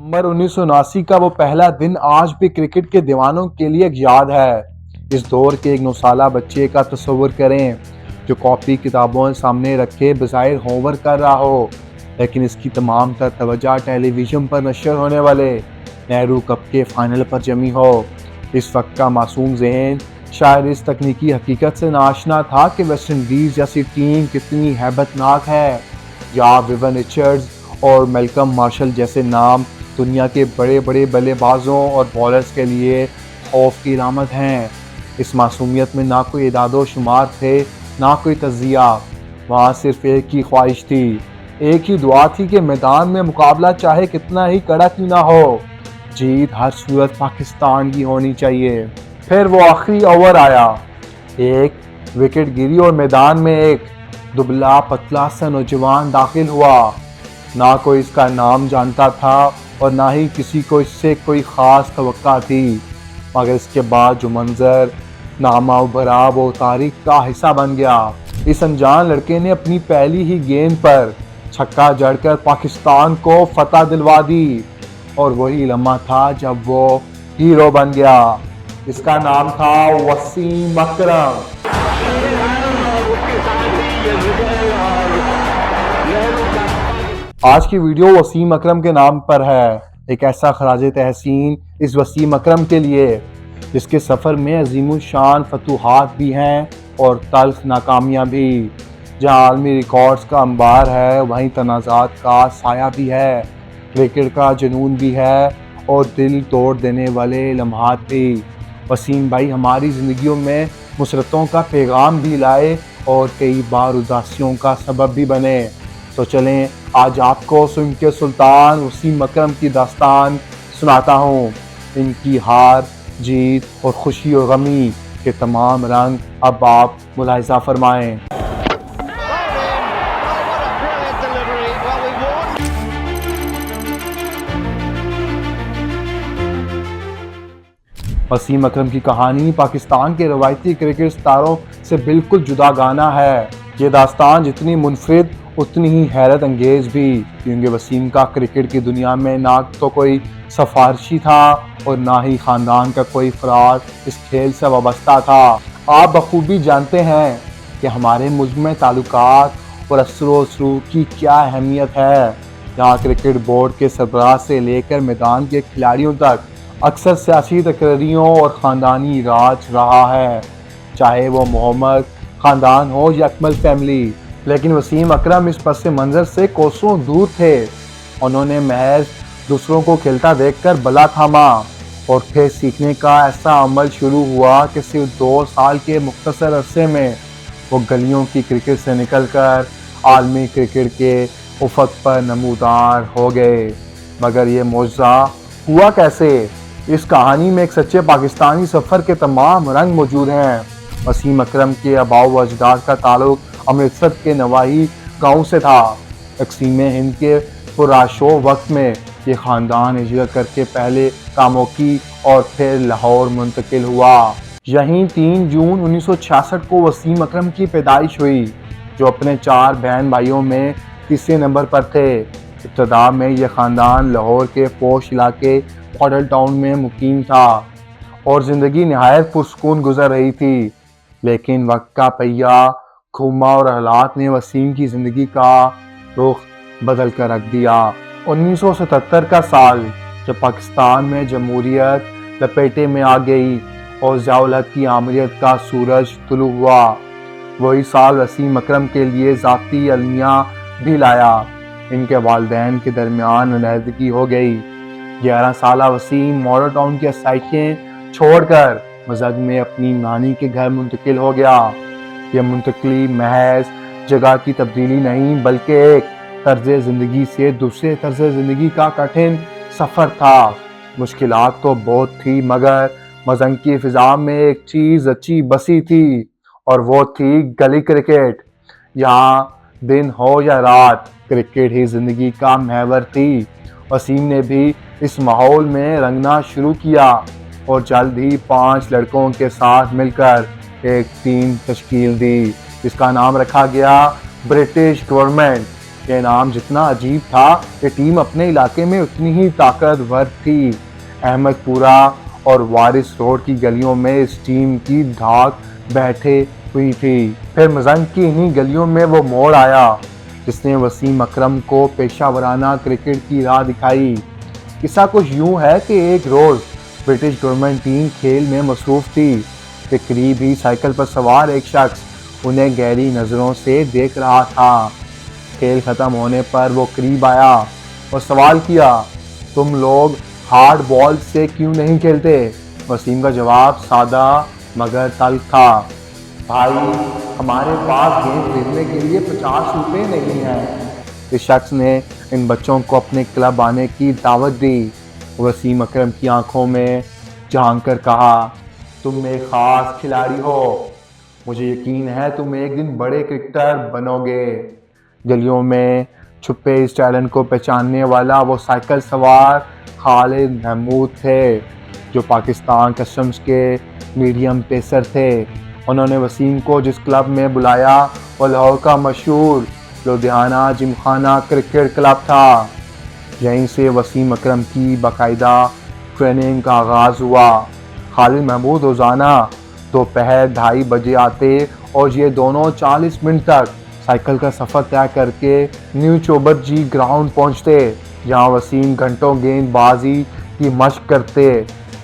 नवंबर 1979 का वो पहला दिन आज भी क्रिकेट के दीवानों के लिए एक याद है। इस दौर के एक 9 साला बच्चे का तस्वुर करें जो कॉपी किताबों सामने रखे बज़ाहिर होमवर्क कर रहा हो, लेकिन इसकी तमाम तर तवज्जो टेलीविजन पर नशर होने वाले नेहरू कप के फाइनल पर जमी हो। इस वक्त का मासूम जहन शायद इस तकनीकी हकीकत से नाआशना था कि वेस्ट इंडीज़ जैसी टीम कितनी हैबतनाक है, या विवन रिचर्ड्स और मेलकम मार्शल जैसे नाम दुनिया के बड़े बड़े बल्लेबाजों और बॉलर्स के लिए खौफ की अलामत हैं। इस मासूमियत में ना कोई इदादो शुमार थे, ना कोई तज़िया। वहाँ सिर्फ एक ही ख्वाहिश थी, एक ही दुआ थी कि मैदान में मुकाबला चाहे कितना ही कड़ा क्यों ना हो, जीत हर सूरत पाकिस्तान की होनी चाहिए। फिर वो आखिरी ओवर आया, एक विकेट गिरी और मैदान में एक दुबला पतला सा नौजवान दाखिल हुआ। ना कोई इसका नाम जानता था और ना ही किसी को इससे कोई ख़ास तवक्का थी, मगर इसके बाद जो मंजर नामा भरा वो तारीख का हिस्सा बन गया। इस अनजान लड़के ने अपनी पहली ही गेंद पर छक्का जड़कर पाकिस्तान को फतह दिलवा दी, और वही लम्हा था जब वो हीरो बन गया। इसका नाम था वसीम अकरम। आज की वीडियो वसीम अकरम के नाम पर है, एक ऐसा खराज तहसीन इस वसीम अकरम के लिए जिसके सफ़र में अजीमुल शान फतूहात भी हैं और तल्ख नाकामियाँ भी। जहाँ आलमी रिकॉर्ड्स का अंबार है, वहीं तनाज़ात का साया भी है, क्रिकेट का जुनून भी है और दिल तोड़ देने वाले लम्हात भी। वसीम भाई हमारी ज़िंदगियों में मुसरतों का पैगाम भी लाए और कई बार उदासियों का सबब भी बने। तो चलें आज आपको सुन के सुल्तान वसीम अकरम की दास्तान सुनाता हूँ। इनकी हार जीत और खुशी और गमी के तमाम रंग अब आप मुलाहिज़ा फरमाएं। वसीम अकरम की कहानी पाकिस्तान के रवायती क्रिकेट सितारों से बिल्कुल जुदा गाना है। ये दास्तान जितनी मुनफरिद उतनी ही हैरत अंगेज भी, क्योंकि वसीम का क्रिकेट की दुनिया में ना तो कोई सफारशी था और ना ही ख़ानदान का कोई फ़राद इस खेल से वाबस्ता था। आप बखूबी जानते हैं कि हमारे मुल्क में ताल्लुकात और असरो सलूक की क्या अहमियत है। यहाँ क्रिकेट बोर्ड के सरबराह से लेकर मैदान के खिलाड़ियों तक अक्सर सियासी तकरारियों और ख़ानदानी राज रहा है, चाहे वो मोहम्मद ख़ानदान हो या अकमल फैमिली। लेकिन वसीम अकरम इस पस मंज़र से कोसों दूर थे। उन्होंने महज दूसरों को खेलता देखकर बला थामा और फिर सीखने का ऐसा अमल शुरू हुआ कि सिर्फ 2 साल के मुख्तसर अरसे में वो गलियों की क्रिकेट से निकलकर आलमी क्रिकेट के उफ़क़ पर नमूदार हो गए। मगर ये मौजज़ा हुआ कैसे? इस कहानी में एक सच्चे पाकिस्तानी सफ़र के तमाम रंग मौजूद हैं। वसीम अकरम के आबाओ व अजदाद का ताल्लुक अमृतसर के नवाही गांव से था। तकसीम हिंद के पुराशो वक्त में ये ख़ानदान हिजरत करके पहले कामोकी और फिर लाहौर मुंतकिल हुआ। यहीं 3 जून 1966 को वसीम अकरम की पैदाइश हुई, जो अपने 4 बहन भाइयों में तीसरे नंबर पर थे। इब्तदा में यह ख़ानदान लाहौर के पोश इलाके मॉडल टाउन में मुकीम था और ज़िंदगी नहायत पुरसुकून गुजर रही थी। लेकिन वक्त का पहिया घूमा और हालात ने वसीम की ज़िंदगी का रुख बदल कर रख दिया। 1977 का साल, जब पाकिस्तान में जमहूरियत लपेटे में आ गई और ज़िया-उल हक की आमरीत का सूरज तुलू हुआ, वही साल वसीम अकरम के लिए ज़ाती अलमिया भी लाया। इनके वालिदैन के दरमियान अलहदगी हो गई। 11 साला वसीम मॉडल टाउन की साइटें छोड़कर मज़हब में अपनी नानी के घर मुंतकिल हो गया। यह मुंतकली महज जगह की तब्दीली नहीं, बल्कि एक तर्ज ज़िंदगी से दूसरे तर्ज ज़िंदगी का कठिन सफ़र था। मुश्किलात तो बहुत थी, मगर मज़हब की फ़िज़ा में एक चीज़ अच्छी बसी थी, और वो थी गली क्रिकेट। यहाँ दिन हो या रात, क्रिकेट ही ज़िंदगी का महवर थी। वसीम ने भी इस माहौल में रंगना शुरू किया और जल्द ही 5 लड़कों के साथ मिलकर एक टीम तश्कील दी, जिसका नाम रखा गया ब्रिटिश गवर्नमेंट। ये नाम जितना अजीब था, ये टीम अपने इलाके में उतनी ही ताकतवर थी। अहमदपुरा और वारिस रोड की गलियों में इस टीम की धाक बैठे हुई थी। फिर मजंग की इन्हीं गलियों में वो मोड़ आया जिसने वसीम अकरम को पेशा वराना क्रिकेट की राह दिखाई। किस्सा कुछ यूं है कि एक रोज़ ब्रिटिश गवर्नमेंट टीम खेल में मसरूफ थी कि करीब ही साइकिल पर सवार एक शख्स उन्हें गहरी नज़रों से देख रहा था। खेल ख़त्म होने पर वो करीब आया और सवाल किया, तुम लोग हार्ड बॉल से क्यों नहीं खेलते? वसीम का जवाब सादा मगर तल्ख था, भाई हमारे पास गेंद खरीदने के लिए 50 रुपये नहीं है। इस शख्स ने इन बच्चों को अपने क्लब आने की दावत दी। वसीम अकरम की आंखों में झांक कर कहा, तुम एक ख़ास खिलाड़ी हो, मुझे यकीन है तुम एक दिन बड़े क्रिकेटर बनोगे। गलियों में छुपे इस टैलेंट को पहचानने वाला वो साइकिल सवार खालिद महमूद थे, जो पाकिस्तान कस्टम्स के मीडियम पेसर थे। उन्होंने वसीम को जिस क्लब में बुलाया वो लाहौर का मशहूर लुधियाना जिमखाना क्रिकेट क्लब था। यहीं से वसीम अकरम की बाकायदा ट्रेनिंग का आगाज़ हुआ। खालिद महमूद रोज़ाना दोपहर 2:30 बजे आते और ये दोनों 40 मिनट तक साइकिल का सफ़र तय करके न्यू चोबर जी ग्राउंड पहुंचते, जहां वसीम घंटों गेंदबाजी की मशक करते।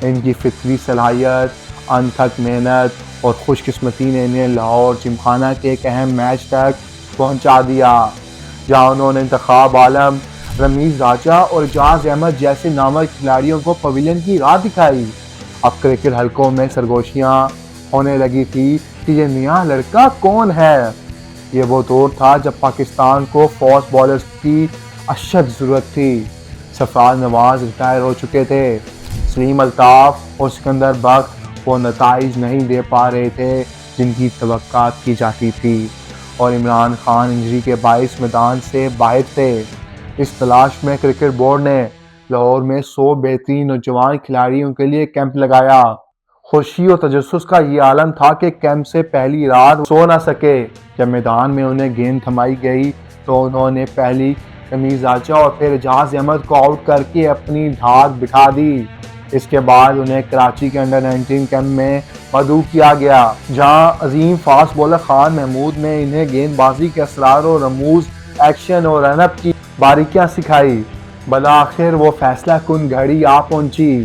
इनकी फितरी सलाहियत, अनथक मेहनत और खुशकिस्मती ने इन्हें लाहौर जिमखाना के एक अहम मैच तक पहुंचा दिया, जहां उन्होंने इंतखाब आलम, रमीज़ राजा और एजाज अहमद जैसे नामवर खिलाड़ियों को पवेलियन की राह दिखाई। अब क्रिकेट हलकों में सरगोशियाँ होने लगी थी कि ये नया लड़का कौन है। ये वो दौर था जब पाकिस्तान को फास्ट बॉलर्स की अशद ज़रूरत थी। सरफराज नवाज रिटायर हो चुके थे, सलीम अल्ताफ़ और सिकंदर बख्श वो नताइज नहीं दे पा रहे थे जिनकी तवक्का की जाती थी, और इमरान खान इंजरी के बाइस मैदान से बाहर थे। इस तलाश में क्रिकेट बोर्ड ने लाहौर में 100 बेहतरीन नौजवान खिलाड़ियों के लिए कैंप लगाया। खुशी और तजस्सुस का ये आलम था कि कैंप से पहली रात सो ना सके। जब मैदान में उन्हें गेंद थमाई गई तो उन्होंने पहली रमीज़ राजा और फिर एजाज अहमद को आउट करके अपनी धाक बिठा दी। इसके बाद उन्हें कराची के अंडर 19 कैंप में मदऊ किया गया, जहां अजीम फास्ट बॉलर खान महमूद ने इन्हें गेंदबाजी के असरार और रमूज, एक्शन और रनअप की बारीकियां सिखाई। बलाखिर वो फैसला कुन घड़ी आ पहुंची।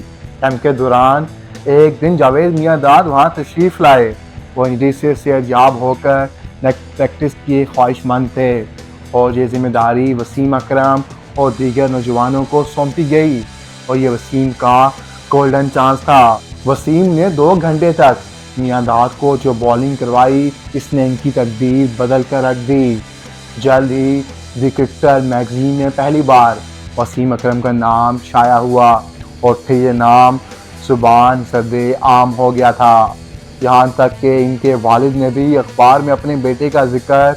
कैंप के दौरान एक दिन जावेद मियांदाद वहां तशरीफ़ लाए। वो इंजरी से सेहतयाब होकर नेक्स्ट प्रैक्टिस की ख्वाहिशमंद थे, और ये जिम्मेदारी वसीम अकरम और दीगर नौजवानों को सौंपी गई, और ये वसीम का गोल्डन चांस था। वसीम ने 2 घंटे तक मियांदाद को जो बॉलिंग करवाई, इसने इनकी तकदीर बदल कर रख दी। जल्द ही द क्रिकेटर मैगजीन में पहली बार वसीम अकरम का नाम शाया हुआ, और फिर ये नाम जुबान सदे आम हो गया था। यहाँ तक कि इनके वालिद ने भी अखबार में अपने बेटे का जिक्र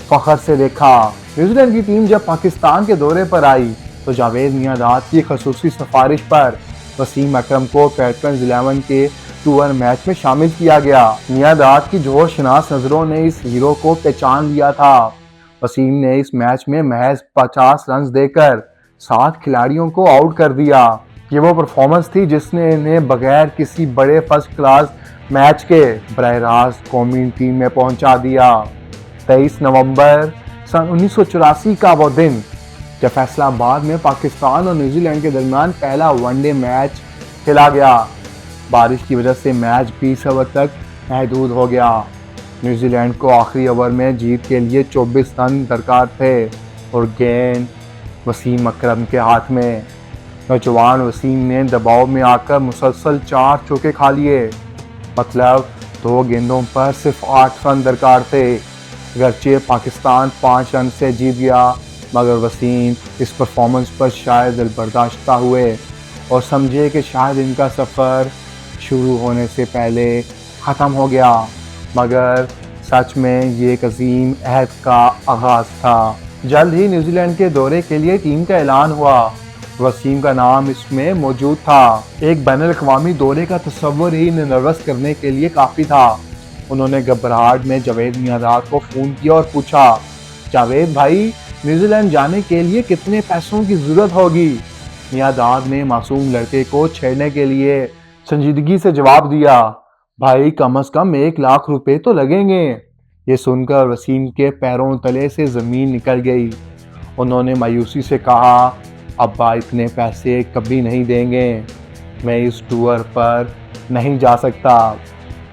फ़ख्र से देखा। न्यूजीलैंड की टीम जब पाकिस्तान के दौरे पर आई तो जावेद मियांदाद की खसूसी सिफारिश पर वसीम अकरम को पेट्रन्स 11 के टूर मैच में शामिल किया गया। मियांदाद की जोशनास नज़रों ने इस हीरो को पहचान लिया था। वसीम ने इस मैच में महज 50 रन देकर 7 खिलाड़ियों को आउट कर दिया। ये वो परफॉर्मेंस थी जिसने इन्हें बगैर किसी बड़े फर्स्ट क्लास मैच के बराह रास्त कौमी टीम में पहुंचा दिया। 23 नवंबर सन 1984 का वो दिन जब फैसलाबाद में पाकिस्तान और न्यूजीलैंड के दरमियान पहला वनडे मैच खेला गया। बारिश की वजह से मैच 20 ओवर तक महदूद हो गया। न्यूजीलैंड को आखिरी ओवर में जीत के लिए 24 रन दरकार थे, और गेंद वसीम अकरम के हाथ में। नौजवान वसीम ने दबाव में आकर मुसलसल 4 चौके खा लिए। मतलब 2 गेंदों पर सिर्फ 8 रन दरकार थे। अगरचे पाकिस्तान 5 रन से जीत गया, मगर वसीम इस परफॉर्मेंस पर शायद दिलबर्दाश्ता हुए और समझे कि शायद इनका सफ़र शुरू होने से पहले ख़त्म हो गया। मगर सच में ये एक अजीम अहद का आगाज़ था। जल्द ही न्यूजीलैंड के दौरे के लिए टीम का ऐलान हुआ। वसीम का नाम इसमें मौजूद था। एक बैनुल-अक़वामी दौरे का तस्वुर ही इन्हें नर्वस करने के लिए काफ़ी था। उन्होंने घबराहट में जावेद मियांदाद को फ़ोन किया और पूछा, जावेद भाई न्यूजीलैंड जाने के लिए कितने पैसों की जरूरत होगी? मियां दाद ने मासूम लड़के को छेड़ने के लिए संजीदगी से जवाब दिया, भाई कम से कम 1 लाख रुपए तो लगेंगे। ये सुनकर वसीम के पैरों तले से जमीन निकल गई। उन्होंने मायूसी से कहा, अब्बा इतने पैसे कभी नहीं देंगे, मैं इस टूर पर नहीं जा सकता।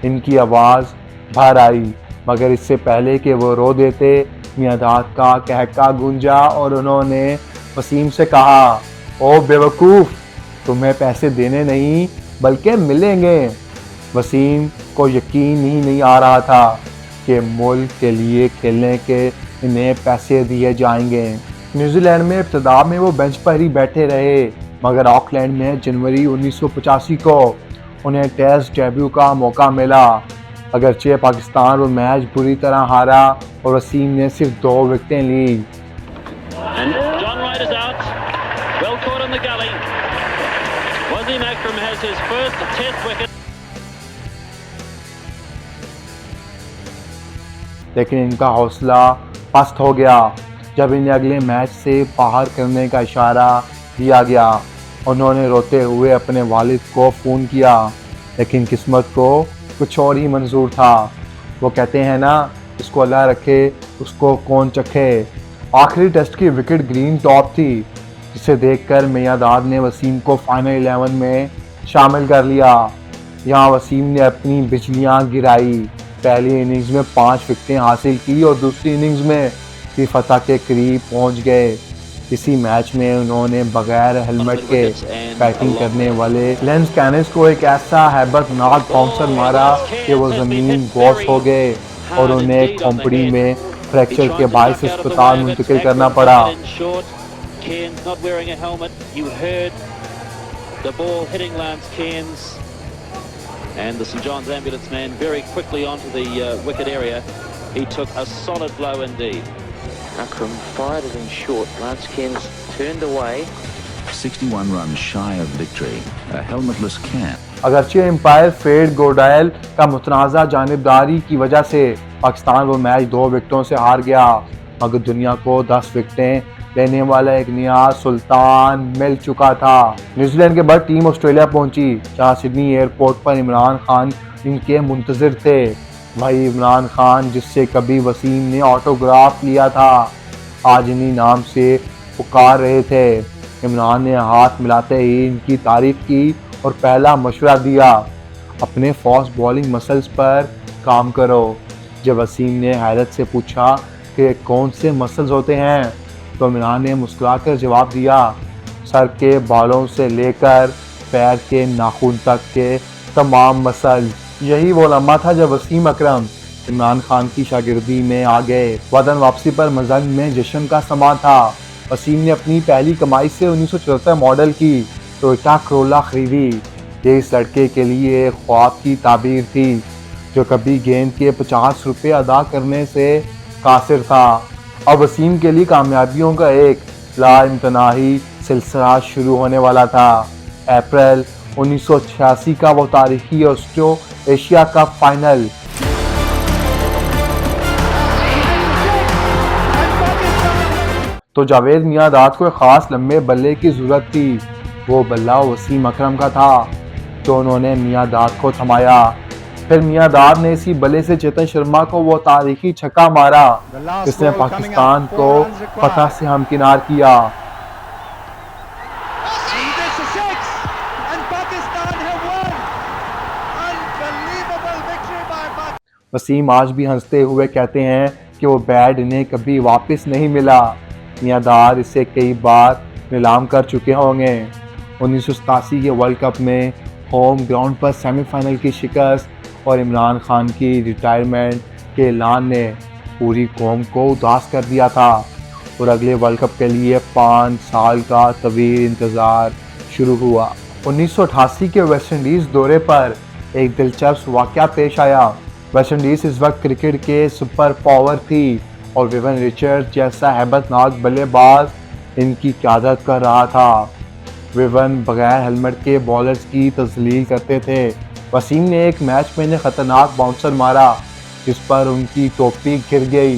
इनकी आवाज़ भर आई, मगर इससे पहले कि वो रो देते, मियां दाद का कहका गूंजा और उन्होंने वसीम से कहा, ओ बेवकूफ़, तुम्हें पैसे देने नहीं बल्कि मिलेंगे। वसीम को यकीन ही नहीं आ रहा था कि मुल्क के लिए खेलने के इन्हें पैसे दिए जाएंगे। न्यूजीलैंड में इब्तदा में वो बेंच पर ही बैठे रहे, मगर ऑकलैंड में जनवरी 1985 को उन्हें टेस्ट डेब्यू का मौका मिला। अगरचे पाकिस्तान वो मैच बुरी तरह हारा और वसीम ने सिर्फ 2 विकेटें ली। लेकिन इनका हौसला पस्त हो गया जब इन्हें अगले मैच से बाहर करने का इशारा दिया गया। उन्होंने रोते हुए अपने वालिद को फ़ोन किया, लेकिन किस्मत को कुछ और ही मंजूर था। वो कहते हैं ना, इसको अल्लाह रखे उसको कौन चखे। आखिरी टेस्ट की विकेट ग्रीन टॉप थी, जिसे देखकर मियां दाद ने वसीम को फाइनल 11 में शामिल कर लिया। यहाँ वसीम ने अपनी बिजलियाँ गिराई। पहली इनिंग्स में 5 विकेटें हासिल की और दूसरी इनिंग्स में भी फतह के करीब पहुंच गए। इसी मैच में उन्होंने बगैर हेलमेट के बैटिंग करने वाले लेंस कैनिस को एक ऐसा हैबतनाक बाउंसर मारा कि वो ज़मीन गोश हो गए और उन्हें खोपड़ी में फ्रैक्चर के बायस अस्पताल मुंतकिल करना पड़ा। And the St John's ambulance man very quickly onto the wicket area. He took a solid blow indeed. Akram fired it in short. Lance Cairns turned away. 61 runs shy of victory. A helmetless can. अगरचे empire fade गोडायल का मुतनाज़ा जानिबदारी की वजह से पाकिस्तान वो match 2 विकेटों से हार गया, मगर दुनिया को 10 विकेटें लेने वाला एक नया सुल्तान मिल चुका था। न्यूजीलैंड के बाद टीम ऑस्ट्रेलिया पहुंची, जहां सिडनी एयरपोर्ट पर इमरान खान इनके मुंतज़िर थे। भाई इमरान खान, जिससे कभी वसीम ने ऑटोग्राफ लिया था, आज इन्हीं नाम से पुकार रहे थे। इमरान ने हाथ मिलाते ही इनकी तारीफ की और पहला मशवरा दिया, अपने फास्ट बॉलिंग मसल्स पर काम करो। जब वसीम ने हैरत से पूछा कि कौन से मसल्स होते हैं, तो इमरान ने मुस्कुराकर जवाब दिया, सर के बालों से लेकर पैर के नाखून तक के तमाम मसल। यही वो लम्हा था जब वसीम अकरम इमरान खान की शागिर्दी में आ गए। वतन वापसी पर मजंग में जश्न का समा था। वसीम ने अपनी पहली कमाई से 1974 मॉडल की टोयोटा करोला खरीदी। ये इस लड़के के लिए एक ख्वाब की ताबीर थी, जो कभी गेंद के 50 रुपये अदा करने से कासिर था। अब वसीम के लिए कामयाबियों का एक लाइम्तनाही सिलसिला शुरू होने वाला था। अप्रैल 1986 का वो तारीखी ऑस्ट्रो एशिया कप फाइनल। तो जावेद मियां दाद को एक खास लंबे बल्ले की जरूरत थी। वो बल्ला वसीम अकरम का था, तो उन्होंने मियां दाद को थमाया। फिर मियां दाद ने इसी बल्ले से चेतन शर्मा को वो तारीखी छक्का मारा, जिसने पाकिस्तान को फतह से हमकिनार किया। वसीम आज भी हंसते हुए कहते हैं कि वो बैट इन्हें कभी वापस नहीं मिला। मियां दाद इसे कई बार नीलाम कर चुके होंगे। 1987 के वर्ल्ड कप में होम ग्राउंड पर सेमीफाइनल की शिकस्त और इमरान खान की रिटायरमेंट के ऐलान ने पूरी कौम को उदास कर दिया था और अगले वर्ल्ड कप के लिए 5 साल का तवील इंतज़ार शुरू हुआ। 1988 के वेस्टइंडीज़ दौरे पर एक दिलचस्प वाक़या पेश आया। वेस्टइंडीज़ इस वक्त क्रिकेट के सुपर पावर थी और विवन रिचर्ड जैसा हैबतनाक बल्लेबाज इनकी क़यादत कर रहा था। विवन बगैर हेलमेट के बॉलर्स की तस्लील करते थे। वसीम ने एक मैच में इन्हें ख़तरनाक बाउंसर मारा, जिस पर उनकी टोपी गिर गई।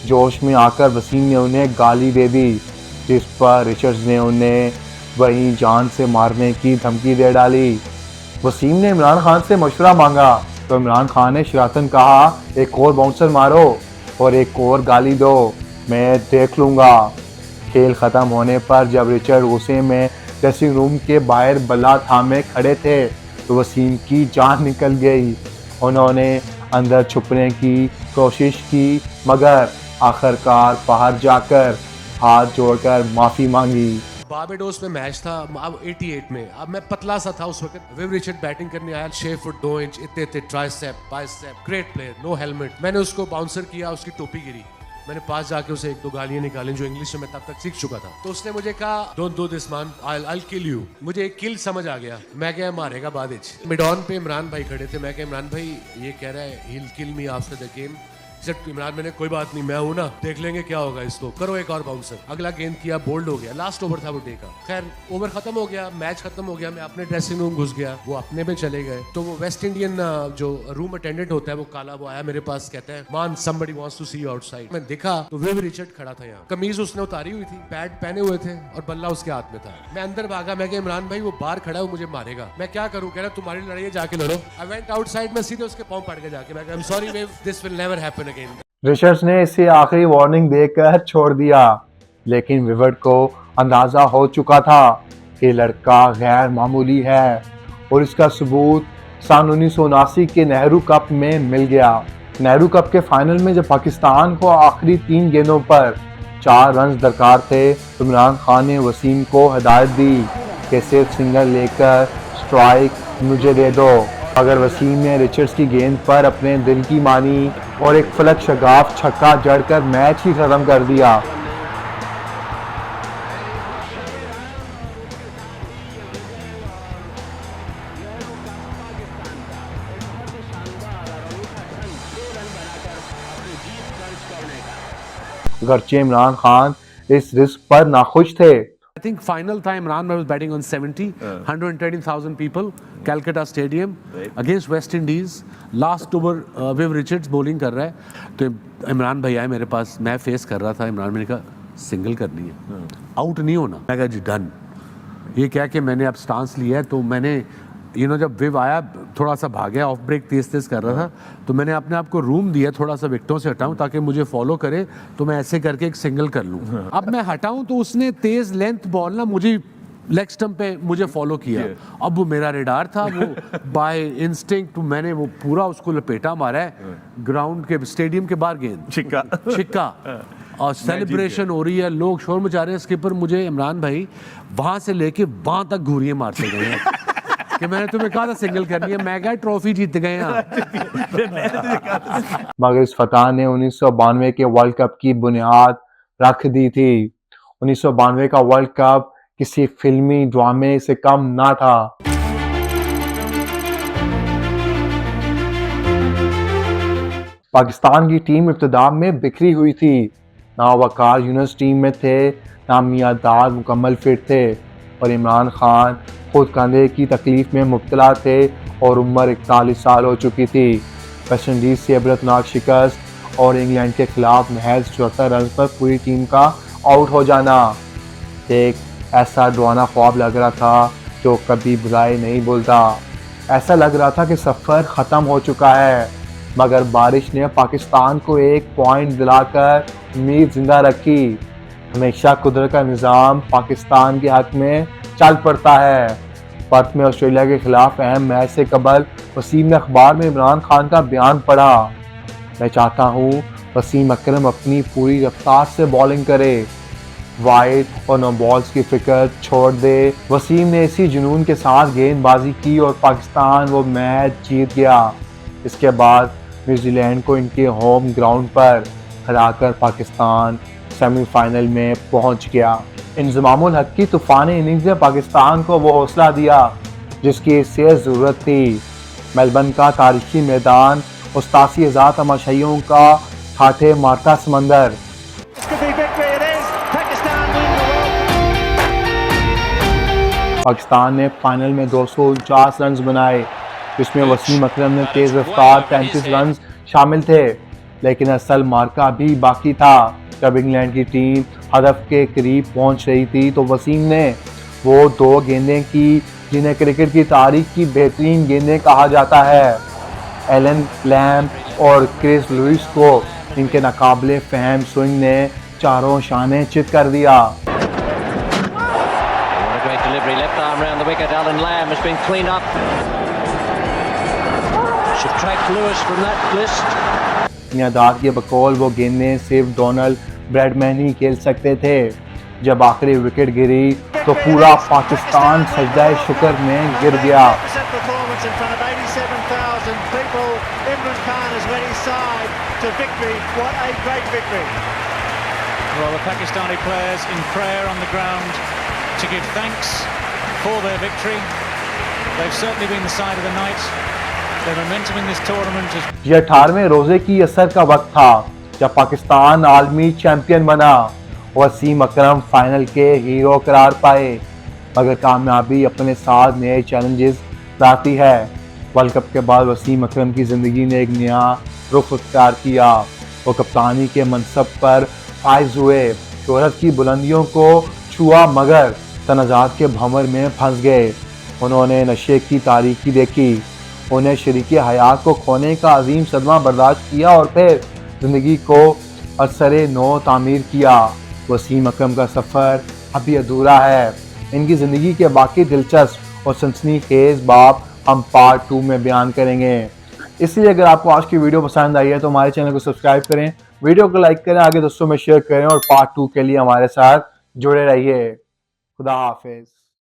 जोश में आकर वसीम ने उन्हें गाली दे दी, जिस पर रिचर्ड्स ने उन्हें वहीं जान से मारने की धमकी दे डाली। वसीम ने इमरान खान से मशवरा मांगा तो इमरान खान ने शरारतन कहा, एक और बाउंसर मारो और एक और गाली दो, मैं देख लूँगा। खेल ख़त्म होने पर जब रिचर्ड गुस्से में ड्रेसिंग रूम के बाहर बल्ला थामे खड़े थे तो वसीम की जान निकल गई। उन्होंने अंदर छुपने की कोशिश की मगर आखिरकार बाहर जाकर हाथ जोड़कर माफ़ी मांगी। बारबेडोस में मैच था अब 88 में। अब मैं पतला सा था उस वक्त। विव रिचर्ड बैटिंग करने आया, 6 फुट 2 इंच, इतने tricep bicep, great player, no helmet. मैंने उसको बाउंसर किया, उसकी टोपी गिरी। मैंने पास जाके उसे 1-2 गालियां निकाली जो इंग्लिश में मैं तब तक सीख चुका था। तो उसने मुझे कहा, don't do this man, I kill you. मुझे एक किल समझ आ गया। मैं क्या मारेगा बाद इच। मिडॉन पे इमरान भाई खड़े थे। मैं क्या इमरान भाई ये कह रहा है he will kill me after the game. सिर्फ इमरान मैंने कोई बात नहीं, मैं हूं ना, देख लेंगे क्या होगा, इसको करो एक और बाउंसर। अगला गेंद किया, बोल्ड हो गया। लास्ट ओवर था वो डे का। खैर ओवर खत्म हो गया, मैच खत्म हो गया। मैं अपने ड्रेसिंग रूम घुस गया, वो अपने में चले गए। तो वो वेस्ट इंडियन जो रूम अटेंडेंट होता है वो काला, वो आया मेरे पास, कहता है man somebody wants to see you outside. मैं देखा तो विव रिचर्ड खड़ा था यहाँ, कमीज उसने उतारी हुई थी, पैड पहने हुए थे और बल्ला उसके हाथ में था। मैं अंदर भागा। मैं इमरान भाई वो बाहर खड़ा है, वो मुझे मारेगा। मैं क्या करूं? कह रहा तुम्हारी लड़ाई है, जाके लड़ो। I went outside. मैं सीधे उसके पांव पड़ के जाके मैं I am sorry Viv, this will never happen again. Richards ने इसे आखिरी वार्निंग देकर छोड़ दिया, लेकिन विवर्ट को अंदाज़ा हो चुका था कि लड़का गैर मामूली है और इसका सबूत सन 1979 के नेहरू कप में मिल गया। नेहरू कप के फाइनल में जब पाकिस्तान को आखिरी 3 गेंदों पर 4 रन दरकार थे तो इमरान खान ने वसीम को हिदायत दी कि सिर्फ सिंगल लेकर स्ट्राइक मुझे दे दो। अगर वसीम ने रिचर्ड्स की गेंद पर अपने दिल की मानी और एक फलक शगाफ छक्का जड़कर मैच ही खत्म कर दिया। अगरचे इमरान खान इस रिस्क पर नाखुश थे। I think final था, Imran was batting on 70, 120,000 people, Calcutta Stadium against West Indies. Last over Viv Richards bowling कर रहा है तो इमरान भाई आए मेरे पास, मैं फेस कर रहा था इमरान। मैंने कहा सिंगल करनी है, आउट नहीं होना। मैं कहा जी डन। ये क्या कि मैंने अब स्टांस लिया है तो मैंने जब विव आया थोड़ा सा भागया, ऑफ ब्रेक तेज कर रहा था तो मैंने अपने आप को रूम दिया थोड़ा सा विकेटों से हटाऊं ताकि मुझे फॉलो करे तो मैं ऐसे करके एक सिंगल कर लूं। अब मैं हटाऊं तो उसने तेज लेंथ बॉल ना मुझे लेग स्टंप पे मुझे फॉलो किया। अब वो मेरा रेडार था, वो बाय इंस्टिंक्ट मैंने वो पूरा उसको लपेटा मारा है ग्राउंड के, स्टेडियम के बाहर गेंद छिक्का और सेलिब्रेशन हो रही है, लोग शोर मचा रहे हैं। स्किपर मुझे इमरान भाई वहां से लेके वहां तक घूरियां मारते गए हैं कि मैंने तुम्हें कहा था सिंगल करनी है। मैं क्या ट्रॉफी जीत गए हैं। मगर इस फतह ने 1992 के वर्ल्ड कप की बुनियाद रख दी थी। 1992 का वर्ल्ड कप किसी फिल्मी ड्रामे से कम ना था। पाकिस्तान की टीम इब्तिदा में बिखरी हुई थी। ना वकार यूनुस टीम में थे, ना मियां दाद मुकम्मल फिट थे और इमरान खान खुद कंधे की तकलीफ में मुब्तला थे और उम्र 41 साल हो चुकी थी। वेस्ट इंडीज से इबरतनाक शिकस्त और इंग्लैंड के खिलाफ महज 74 रन पर पूरी टीम का आउट हो जाना एक ऐसा डरावना ख्वाब लग रहा था जो कभी बुराई नहीं भूलता। ऐसा लग रहा था कि सफ़र ख़त्म हो चुका है, मगर बारिश ने पाकिस्तान को एक पॉइंट दिलाकर उम्मीद जिंदा रखी। हमेशा कुदरत का निज़ाम पाकिस्तान के हक में चल पड़ता है। पर्थ में ऑस्ट्रेलिया के खिलाफ अहम मैच से कबल वसीम ने अखबार में इमरान खान का बयान पढ़ा, मैं चाहता हूँ वसीम अकरम अपनी पूरी रफ्तार से बॉलिंग करे, वाइड और नो बॉल्स की फिक्र छोड़ दे। वसीम ने इसी जुनून के साथ गेंदबाजी की और पाकिस्तान वो मैच जीत गया। इसके बाद न्यूजीलैंड को इनके होम ग्राउंड पर हराकर पाकिस्तान सेमीफाइनल में पहुंच गया। इंज़मामुल हक की तूफ़ानी इनिंग्स ने पाकिस्तान को वो हौसला दिया जिसकी इसे ज़रूरत थी। मेलबर्न का तारीखी मैदान, 87,000 तमाशाइयों का ठाठे मारता समंदर। पाकिस्तान ने फाइनल में 249 रन बनाए जिसमें वसीम अकरम ने तेज़ रफ्तार 35 रन शामिल थे। लेकिन असल मार्का भी बाकी था। जब इंग्लैंड की टीम हदफ के करीब पहुंच रही थी तो वसीम ने वो 2 गेंदें की जिन्हें क्रिकेट की तारीख की बेहतरीन गेंदें कहा जाता है। एलन लैम और क्रिस लुइस को इनके नाकाबिले फहम स्विंग ने चारों शाने चित कर दिया। What a great delivery, left arm round the wicket. Alan Lamb has been clean up. Subtract Lewis from that list. दाद के बकौल वो गेंदें सिर्फ डोनाल्ड ब्रैडमैन ही खेल सकते थे। जब आखिरी विकेट गिरी तो पूरा पाकिस्तान सजदाए शुक्र में गिर गया। Well, the Pakistani players in prayer on the ground to give thanks for their victory. They've certainly been the side of the night. Their momentum in this tournament is... ये 18वें रोजे की असर का वक्त था जब पाकिस्तान आलमी चैंपियन बना। वसीम अकरम फाइनल के हीरो करार पाए, मगर कामयाबी अपने साथ नए चैलेंजेस लाती है। वर्ल्ड कप के बाद वसीम अकरम की ज़िंदगी ने एक नया रुख अख्तियार किया। वो कप्तानी के मनसब पर फाइज हुए, शोहरत की बुलंदियों को छुआ मगर तनाज़ात के भंवर में फंस गए। उन्होंने नशे की तारीकी देखी, उन्हें शरीके हयात को खोने का अजीम सदमा बर्दाश्त किया और फिर ज़िंदगी को असरे नो तामीर किया। वसीम अकरम का सफ़र अभी अधूरा है। इनकी ज़िंदगी के बाकी दिलचस्प और सनसनीखेज़ बाब हम पार्ट 2 में बयान करेंगे। इसलिए अगर आपको आज की वीडियो पसंद आई है तो हमारे चैनल को सब्सक्राइब करें, वीडियो को लाइक करें, आगे दोस्तों में शेयर करें और पार्ट 2 के लिए हमारे साथ जुड़े रहिए। खुदा हाफिज़।